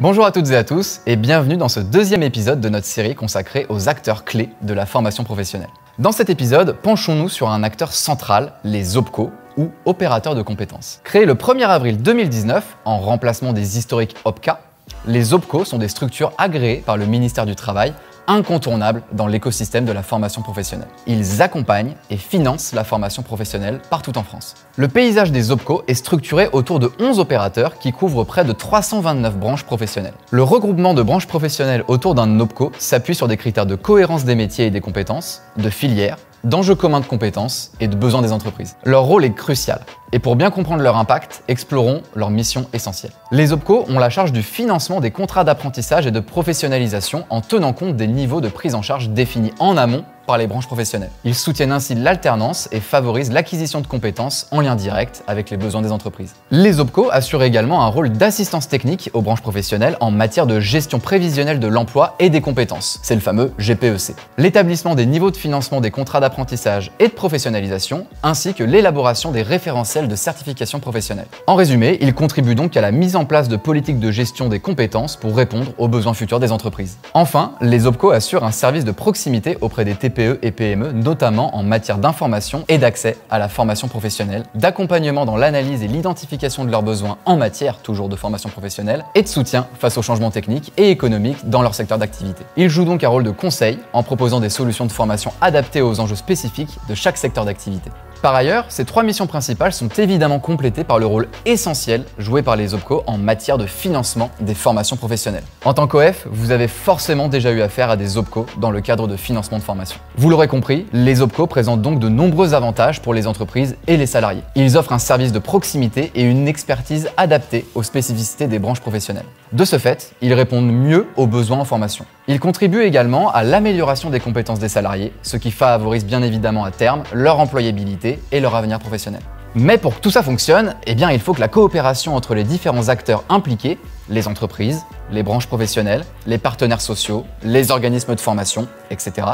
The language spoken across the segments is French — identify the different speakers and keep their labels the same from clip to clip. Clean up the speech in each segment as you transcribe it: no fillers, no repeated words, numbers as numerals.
Speaker 1: Bonjour à toutes et à tous et bienvenue dans ce deuxième épisode de notre série consacrée aux acteurs clés de la formation professionnelle. Dans cet épisode, penchons-nous sur un acteur central, les OPCO, ou opérateurs de compétences. Créés le 1er avril 2019 en remplacement des historiques OPCA, les OPCO sont des structures agréées par le ministère du Travail, incontournables dans l'écosystème de la formation professionnelle. Ils accompagnent et financent la formation professionnelle partout en France. Le paysage des OPCO est structuré autour de 11 opérateurs qui couvrent près de 329 branches professionnelles. Le regroupement de branches professionnelles autour d'un OPCO s'appuie sur des critères de cohérence des métiers et des compétences, de filières, d'enjeux communs de compétences et de besoins des entreprises. Leur rôle est crucial. Et pour bien comprendre leur impact, explorons leur mission essentielle. Les OPCO ont la charge du financement des contrats d'apprentissage et de professionnalisation en tenant compte des niveaux de prise en charge définis en amont par les branches professionnelles. Ils soutiennent ainsi l'alternance et favorisent l'acquisition de compétences en lien direct avec les besoins des entreprises. Les OPCO assurent également un rôle d'assistance technique aux branches professionnelles en matière de gestion prévisionnelle de l'emploi et des compétences. C'est le fameux GPEC. L'établissement des niveaux de financement des contrats d'apprentissage et de professionnalisation, ainsi que l'élaboration des référentiels de certification professionnelle. En résumé, ils contribuent donc à la mise en place de politiques de gestion des compétences pour répondre aux besoins futurs des entreprises. Enfin, les OPCO assurent un service de proximité auprès des TPE et PME, notamment en matière d'information et d'accès à la formation professionnelle, d'accompagnement dans l'analyse et l'identification de leurs besoins en matière toujours de formation professionnelle et de soutien face aux changements techniques et économiques dans leur secteur d'activité. Ils jouent donc un rôle de conseil en proposant des solutions de formation adaptées aux enjeux spécifiques de chaque secteur d'activité. Par ailleurs, ces trois missions principales sont évidemment complétées par le rôle essentiel joué par les OPCO en matière de financement des formations professionnelles. En tant qu'OF, vous avez forcément déjà eu affaire à des OPCO dans le cadre de financement de formation. Vous l'aurez compris, les OPCO présentent donc de nombreux avantages pour les entreprises et les salariés. Ils offrent un service de proximité et une expertise adaptée aux spécificités des branches professionnelles. De ce fait, ils répondent mieux aux besoins en formation. Ils contribuent également à l'amélioration des compétences des salariés, ce qui favorise bien évidemment à terme leur employabilité et leur avenir professionnel. Mais pour que tout ça fonctionne, il faut que la coopération entre les différents acteurs impliqués, les entreprises, les branches professionnelles, les partenaires sociaux, les organismes de formation, etc.,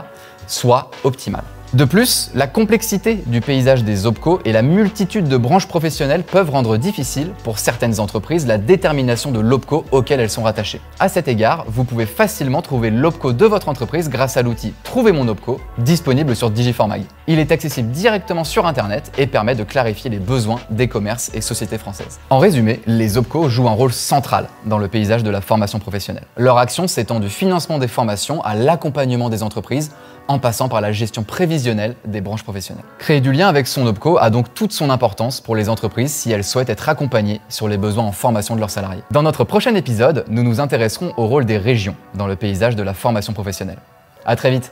Speaker 1: soit optimale. De plus, la complexité du paysage des OPCO et la multitude de branches professionnelles peuvent rendre difficile pour certaines entreprises la détermination de l'OPCO auquel elles sont rattachées. À cet égard, vous pouvez facilement trouver l'OPCO de votre entreprise grâce à l'outil Trouver mon OPCO, disponible sur Digiformag. Il est accessible directement sur Internet et permet de clarifier les besoins des commerces et sociétés françaises. En résumé, les OPCO jouent un rôle central dans le paysage de la formation professionnelle. Leur action s'étend du financement des formations à l'accompagnement des entreprises, en passant par la gestion prévisionnelle des branches professionnelles. Créer du lien avec son OPCO a donc toute son importance pour les entreprises si elles souhaitent être accompagnées sur les besoins en formation de leurs salariés. Dans notre prochain épisode, nous nous intéresserons au rôle des régions dans le paysage de la formation professionnelle. À très vite!